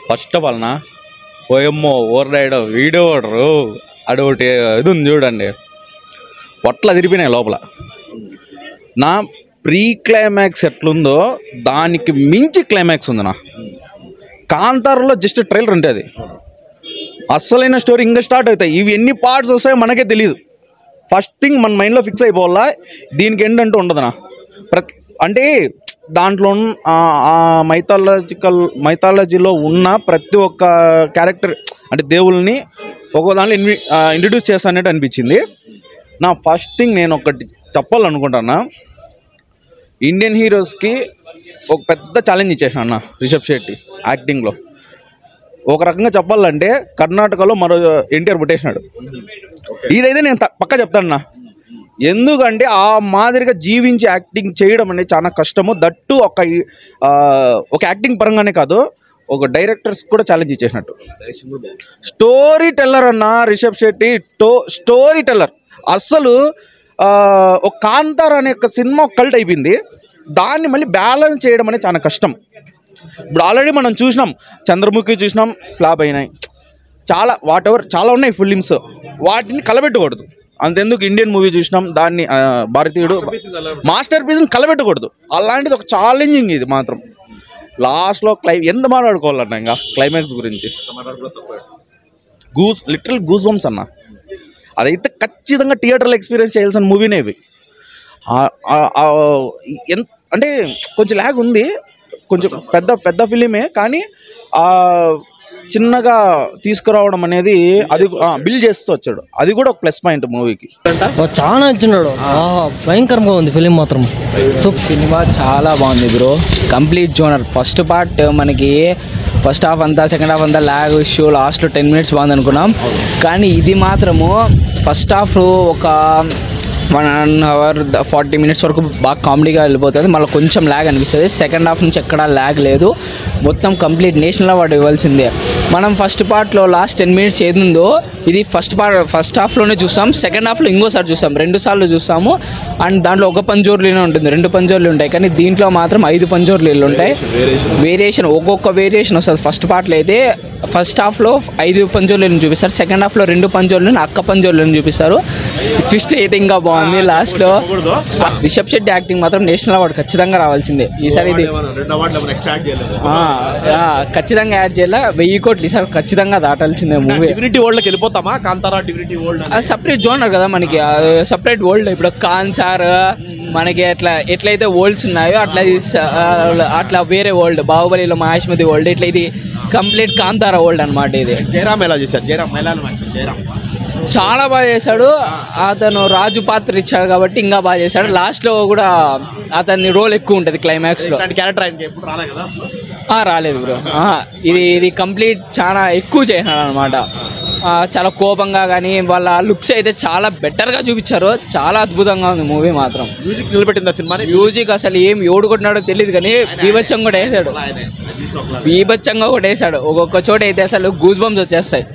First of all నా ఓఎమ్మో over ride video ఓడరు అదొకటి ఇది ఉంది చూడండి, పొట్ల తిరిపినాయి లోపల. నా ప్రీ క్లైమాక్స్ ఎట్లుందో దానికి మించి క్లైమాక్స్ ఉంది. నా కాంతారలో జస్ట్ ట్రైలర్ ఉంటుంది, అస్సలైన స్టోరీ ఇంకా స్టార్ట్ అవుతాయి. ఇవి ఎన్ని పార్ట్స్ వస్తాయో మనకే తెలియదు. ఫస్ట్ థింగ్ మన మైండ్లో ఫిక్స్ అయిపోవాలా, దీనికి ఎండ్ అంటూ ఉండదు. నా అంటే దాంట్లో మైథాలజీలో ఉన్న ప్రతి ఒక్క క్యారెక్టర్ అంటే దేవుల్ని ఒక్కో దాంట్లో ఇంట్రడ్యూస్ చేస్తానట్టు అనిపించింది. నా ఫస్ట్ థింగ్ నేను ఒకటి చెప్పాలనుకుంటున్నా, ఇండియన్ హీరోస్కి ఒక పెద్ద ఛాలెంజ్ ఇచ్చేసాను అన్న రిషబ్ శెట్టి యాక్టింగ్లో. ఒక రకంగా చెప్పాలంటే కర్ణాటకలో మరో ఎన్టీఆర్ పుట్టేసినాడు. ఇదైతే నేను పక్కా చెప్తానన్నా, ఎందుకంటే ఆ మాదిరిగా జీవించి యాక్టింగ్ చేయడం అనేది చాలా కష్టము. దట్టు ఒక యాక్టింగ్ పరంగానే కాదు, ఒక డైరెక్టర్స్ కూడా ఛాలెంజ్ ఇచ్చేసినట్టు. స్టోరీ టెల్లర్ అన్న రిషబ్ శెట్టి, స్టోరీ టెల్లర్. అస్సలు ఒక కాంతార అనే ఒక సినిమా కల్ట్ అయిపోయింది, దాన్ని మళ్ళీ బ్యాలెన్స్ చేయడం అనేది చాలా కష్టం. ఇప్పుడు ఆల్రెడీ మనం చూసినాం, చంద్రముఖి చూసినాం, ఫ్లాప్ అయినాయి. చాలా ఉన్నాయి ఫిలిమ్స్, వాటిని కలబెట్టకూడదు. అంతెందుకు ఇండియన్ మూవీ చూసినాం, దాన్ని భారతీయుడు మాస్టర్ పీస్ని కలబెట్టకూడదు. అలాంటిది ఒక ఛాలెంజింగ్ ఇది మాత్రం. లాస్ట్లో ఎంత మాట్లాడుకోవాలన్నా ఇంకా క్లైమాక్స్ గురించి లిటరల్ గూస్ బంప్స్ అన్న. అదైతే ఖచ్చితంగా థియేటర్లో ఎక్స్పీరియన్స్ చేయాల్సిన మూవీనే ఇవి. అంటే కొంచెం ల్యాగ్ ఉంది, కొంచెం పెద్ద ఫిలిమే, కానీ చిన్నగా తీసుకురావడం అనేది అది బిల్డ్ చేస్తూ వచ్చాడు. అది కూడా ఒక ప్లస్ పాయింట్ మూవీకి. చాలా ఇచ్చినాడు, భయంకరంగా ఉంది ఫిలిం మాత్రం. సినిమా చాలా బాగుంది bro, complete genre. First part మనకి ఫస్ట్ హాఫ్ అంతా, సెకండ్ హాఫ్ అంతా ల్యాగ్ ఇష్యూ, లాస్ట్లో 10 minutes బాగుంది అనుకున్నాం. కానీ ఇది మాత్రము ఫస్ట్ హాఫ్ ఒక 1 hour 40 minutes వరకు బాగా కామెడీగా వెళ్ళిపోతుంది, మళ్ళీ కొంచెం ల్యాగ్ అనిపిస్తుంది. సెకండ్ హాఫ్ నుంచి ఎక్కడా ల్యాగ్ లేదు, మొత్తం కంప్లీట్ నేషనల్ అవార్డు ఇవ్వాల్సిందే. మనం ఫస్ట్ పార్ట్లో లాస్ట్ 10 minutes ఏదుందో ఇది ఫస్ట్ హాఫ్లోనే చూస్తాం, సెకండ్ హాఫ్లో ఇంకోసారి చూస్తాం, 2 సార్లు చూస్తాము. అండ్ దాంట్లో ఒక పంజోర్లీనే ఉంటుంది, 2 పంజోర్లు ఉంటాయి, కానీ దీంట్లో మాత్రం 5 పంజోర్లీలు ఉంటాయి. వేరియేషన్ ఒక్కొక్క వేరియేషన్ వస్తుంది. ఫస్ట్ పార్ట్లో అయితే ఫస్ట్ హాఫ్లో 5 పంజోర్లీలను చూపిస్తారు, సెకండ్ హాఫ్లో 2 పంజోర్లను అక్క పంజోర్లను చూపిస్తారు. ట్విస్ట్ అయితే ఇంకా బాగుంది. లాస్ట్లో రిషబ్ శెట్టి యాక్టింగ్ మాత్రం నేషనల్ అవార్డు ఖచ్చితంగా రావాల్సిందే ఈసారి. ఇది ఖచ్చితంగా యాడ్ చేయాలి, 1000 కోట్లు ఈసారి ఖచ్చితంగా దాటాల్సిందే మూవీ. సపరేట్ జోనర్ కదా మనకి, సపరేట్ వరల్డ్. ఇప్పుడు కాన్సార్ మనకి ఎట్లయితే వరల్డ్స్ ఉన్నాయో అట్లా వేరే వరల్డ్. బాహుబలిలో మహేష్మతి వరల్డ్, ఇట్లా ఇది కంప్లీట్ కాంతారా వరల్డ్ అనమాట. ఇది చాలా బాగా చేశాడు. అతను రాజు పాత్ర ఇచ్చాడు కాబట్టి ఇంకా బాగా చేశాడు. లాస్ట్లో కూడా అతని రోల్ ఎక్కువ ఉంటుంది క్లైమాక్స్లో. రాలేదు బ్రో, ఇది కంప్లీట్ చాలా ఎక్కువ చేసినాడు అనమాట. చాలా కోపంగా, కానీ వాళ్ళ లుక్స్ అయితే చాలా బెటర్గా చూపించారు. చాలా అద్భుతంగా ఉంది మూవీ మాత్రం. మ్యూజిక్ అసలు ఏం ఎవడు కొట్టినాడో తెలియదు, కానీ బీభత్సంగా కూడా వేసాడు. ఒక్కొక్క చోట అయితే అసలు గూస్ బంప్స్ వచ్చేస్తాయి.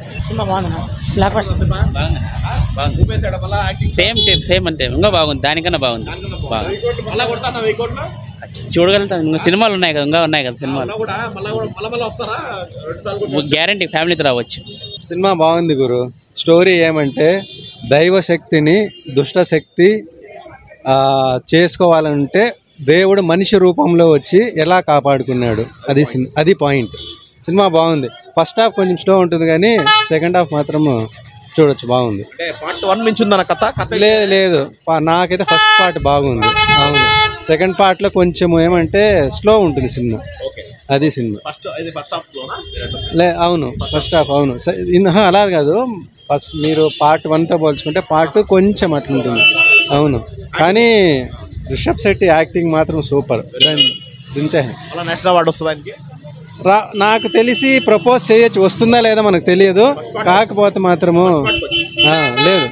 సేమ్ అంటే ఇంకా బాగుంది, దానికన్నా బాగుంది. చూడగలుగుతాం, ఇంకా సినిమాలు ఉన్నాయి కదా, ఇంకా ఉన్నాయి కదా సినిమాలు. గ్యారంటీ ఫ్యామిలీతో రావచ్చు. సినిమా బాగుంది గురు. స్టోరీ ఏమంటే దైవ శక్తిని దుష్ట శక్తి చేసుకోవాలంటే దేవుడు మనిషి రూపంలో వచ్చి ఎలా కాపాడుకున్నాడు, అది పాయింట్. సినిమా బాగుంది. ఫస్ట్ హాఫ్ కొంచెం స్లో ఉంటుంది, కానీ సెకండ్ హాఫ్ మాత్రం చూడొచ్చు, బాగుంది. లేదు నాకైతే ఫస్ట్ పార్ట్ బాగుంది. అవును, సెకండ్ పార్ట్లో కొంచెం ఏమంటే స్లో ఉంటుంది సినిమా, అది సినిమా. అవును ఫస్ట్ హాఫ్, అవును అలా కాదు. ఫస్ట్ మీరు పార్ట్ 1తో పోల్చుకుంటే పార్ట్ 2 కొంచెం అట్లుంటుంది. అవును, కానీ రిషబ్ శెట్టి యాక్టింగ్ మాత్రం సూపర్. నాకు తెలిసి ప్రపోజ్ చేయొచ్చు, వస్తుందా లేదా మనకు తెలియదు. కాకపోతే మాత్రము లేదు,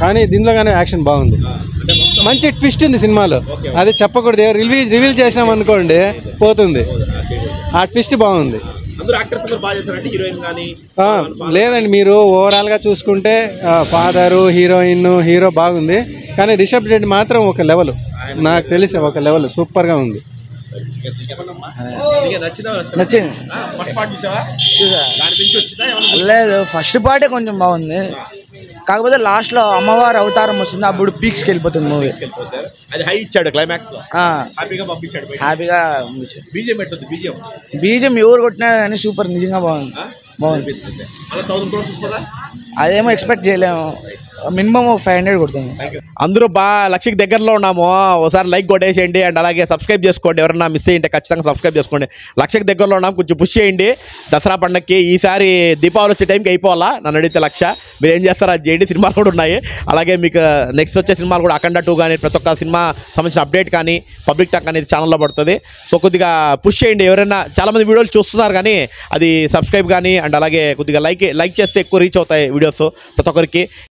కానీ దీనిలో కానీ యాక్షన్ బాగుంది. మంచి ట్విస్ట్ ఉంది సినిమాలో, అది చెప్పకూడదు. రివీల్ చేసినాం అనుకోండి పోతుంది. ఆ ట్విస్ట్ బాగుంది. లేదండి, మీరు ఓవరాల్గా చూసుకుంటే ఫాదరు, హీరోయిన్, హీరో బాగుంది, కానీ రిషబ్ శెట్టి మాత్రం ఒక లెవెల్, నాకు తెలిసి ఒక లెవెల్ సూపర్గా ఉంది. నచ్చింది లేదు ఫస్ట్ పార్టే కొంచెం బాగుంది కాకపోతే లాస్ట్లో అమ్మవారి అవతారం వస్తుంది అప్పుడు పీక్స్కి వెళ్ళిపోతుంది మూవీ అది హై ఇచ్చాడు క్లైమాక్స్ లో హ్యాపీగా పంపించాడు బీజం ఎవరు కొట్టినా కానీ సూపర్ నిజంగా బాగుంది అదేమో ఎక్స్పెక్ట్ చేయలేము మినిమం 500 కొడుతుంది అందరూ లక్షకి దగ్గరలో ఉన్నాము ఒకసారి లైక్ కొట్టేసేయండి అండ్ అలాగే సబ్స్క్రైబ్ చేసుకోండి ఎవరన్నా మిస్ అయ్యింటే ఖచ్చితంగా సబ్స్క్రైబ్ చేసుకోండి లక్షకి దగ్గరలో ఉన్నాము కొంచెం పుష్ చేయండి దసరా పండగకి ఈసారి దీపావళి వచ్చే టైంకి అయిపోవాలా నన్ను అడిగితే లక్ష మీరు ఏం చేస్తారో అది చేయండి సినిమాలు కూడా ఉన్నాయి అలాగే మీకు నెక్స్ట్ వచ్చే సినిమాలు కూడా అఖండ 2 కానీ ప్రతి ఒక్క సినిమా సంబంధించిన అప్డేట్ కానీ పబ్లిక్ టాక్ అనేది ఛానల్లో పడుతుంది సో కొద్దిగా పుష్ చేయండి ఎవరైనా చాలామంది వీడియోలు చూస్తున్నారు కానీ అది సబ్స్క్రైబ్ కానీ అండ్ అలాగే కొద్దిగా లైక్ చేస్తే ఎక్కువ రీచ్ అవుతాయి వీడియోస్ ప్రతి ఒక్కరికి